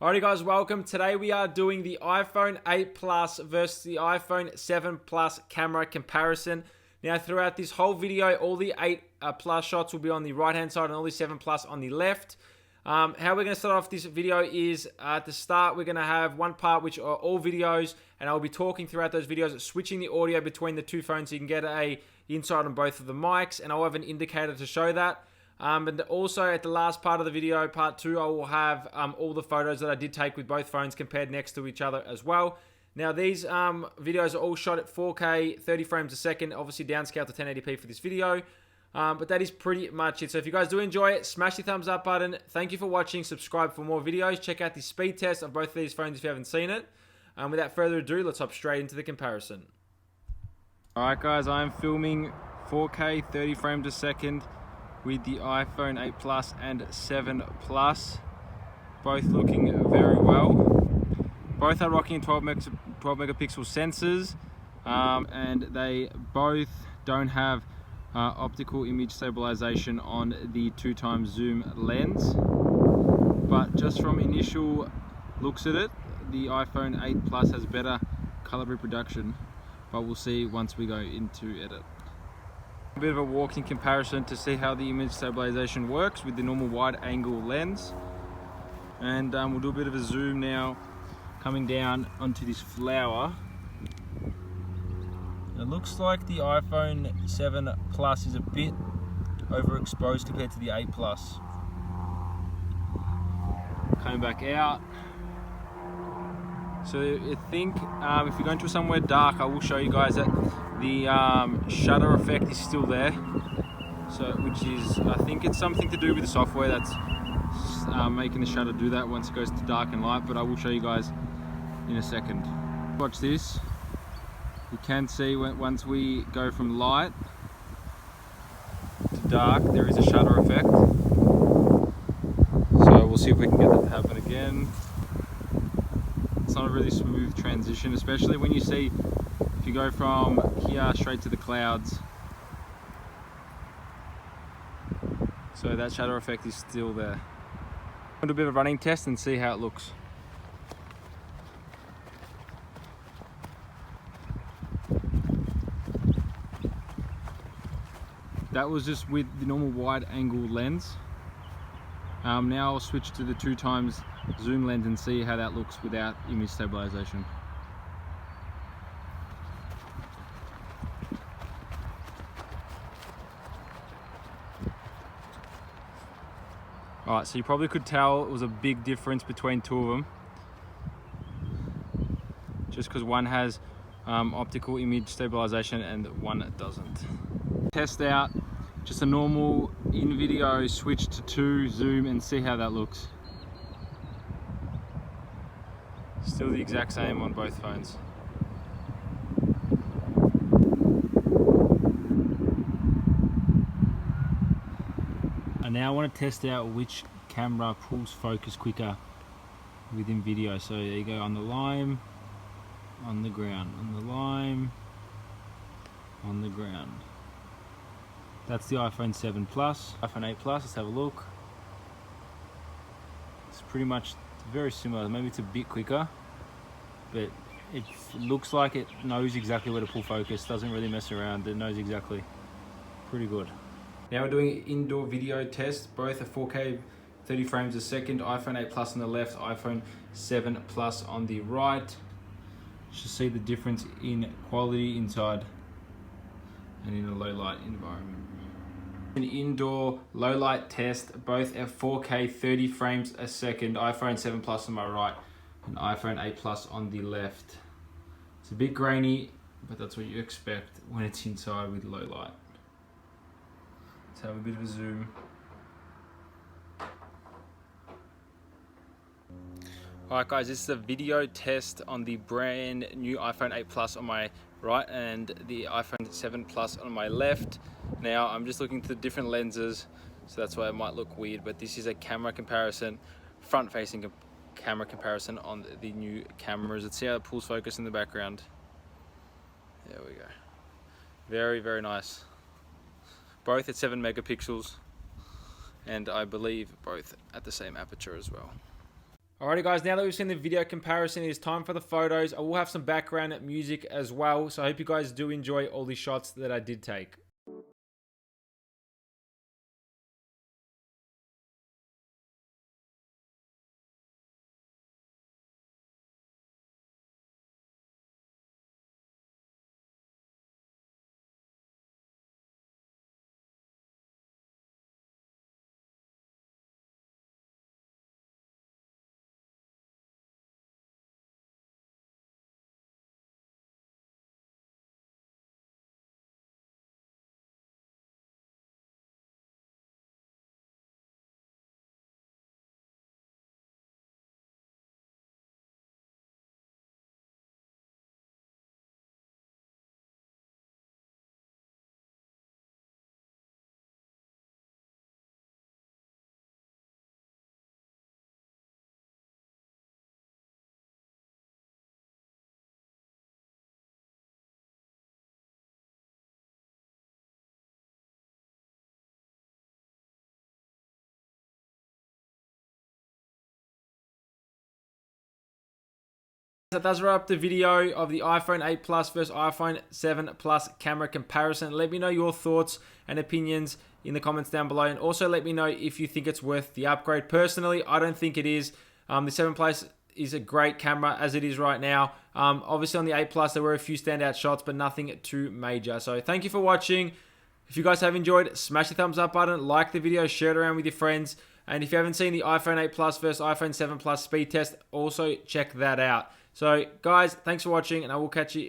Alrighty guys, welcome. Today we are doing the iPhone 8 Plus versus the iPhone 7 Plus camera comparison. Now throughout this whole video, all the 8 Plus shots will be on the right hand side and all the 7 Plus on the left. How we're going to start off this video is at the start we're going to have one part which are all videos, and I'll be talking throughout those videos, switching the audio between the two phones so you can get a insight on both of the mics, and I'll have an indicator to show that. And also at the last part of the video, part 2, I will have all the photos that I did take with both phones compared next to each other as well. Now these videos are all shot at 4K 30 frames a second, obviously downscaled to 1080p for this video. But that is pretty much it. So if you guys do enjoy it, smash the thumbs up button. Thank you for watching. Subscribe for more videos. Check out the speed test of both of these phones if you haven't seen it. Without further ado, let's hop straight into the comparison. Alright guys, I am filming 4K 30 frames a second with the iPhone 8 Plus and 7 Plus, both looking very well. Both are rocking 12 megapixel sensors, and they both don't have optical image stabilization on the 2x zoom lens. But just from initial looks at it, the iPhone 8 Plus has better color reproduction, but we'll see once we go into edit. A bit of a walking comparison to see how the image stabilization works with the normal wide angle lens, and we'll do a bit of a zoom now coming down onto this flower. It looks like the iPhone 7 Plus is a bit overexposed compared to the 8 Plus. Coming back out. So I think if you're going to somewhere dark, I will show you guys that the shutter effect is still there. So, which is, I think it's something to do with the software that's making the shutter do that once it goes to dark and light, but I will show you guys in a second. Watch this. You can see once we go from light to dark, there is a shutter effect. So we'll see if we can get that to happen again. It's not a really smooth transition, especially when you see, if you go from here straight to the clouds. So that shutter effect is still there. I'll do a bit of a running test and see how it looks. That was just with the normal wide angle lens. Now I'll switch to the 2x zoom lens and see how that looks without image stabilization. Alright, so you probably could tell it was a big difference between two of them, just because one has optical image stabilization and one doesn't. Test out just a normal in video, switch to 2 zoom and see how that looks. Still the exact same on both phones. I now want to test out which camera pulls focus quicker within video. So there you go, on the lime, on the ground, on the lime, on the ground. That's the iPhone 7 Plus. iPhone 8 Plus, let's have a look. It's pretty much very similar. Maybe it's a bit quicker, but it looks like it knows exactly where to pull focus. Doesn't really mess around. It knows exactly. Pretty good. Now we're doing an indoor video test. Both are 4K 30 frames a second. iPhone 8 Plus on the left, iPhone 7 Plus on the right. You should see the difference in quality inside and in a low light environment. An indoor low light test, both at 4K 30 frames a second. iPhone 7 Plus on my right and iPhone 8 Plus on the left. It's a bit grainy, but that's what you expect when it's inside with low light. Let's have a bit of a zoom. Alright guys, this is a video test on the brand new iPhone 8 Plus on my right and the iPhone 7 Plus on my left. Now I'm just looking through different lenses, so that's why it might look weird, but this is a camera comparison, front facing camera comparison on the new cameras. Let's see how it pulls focus in the background. There we go. Very, very nice. Both at 7 megapixels, and I believe both at the same aperture as well. Alrighty guys, now that we've seen the video comparison, it is time for the photos. I will have some background music as well, so I hope you guys do enjoy all the shots that I did take. That does wrap up the video of the iPhone 8 Plus versus iPhone 7 Plus camera comparison. Let me know your thoughts and opinions in the comments down below, and also let me know if you think it's worth the upgrade. Personally, I don't think it is. The 7 Plus is a great camera as it is right now. Obviously on the 8 Plus there were a few standout shots, but nothing too major. So thank you for watching. If you guys have enjoyed, smash the thumbs up button, like the video, share it around with your friends. And if you haven't seen the iPhone 8 Plus versus iPhone 7 Plus speed test, also check that out. So guys, thanks for watching, and I will catch you in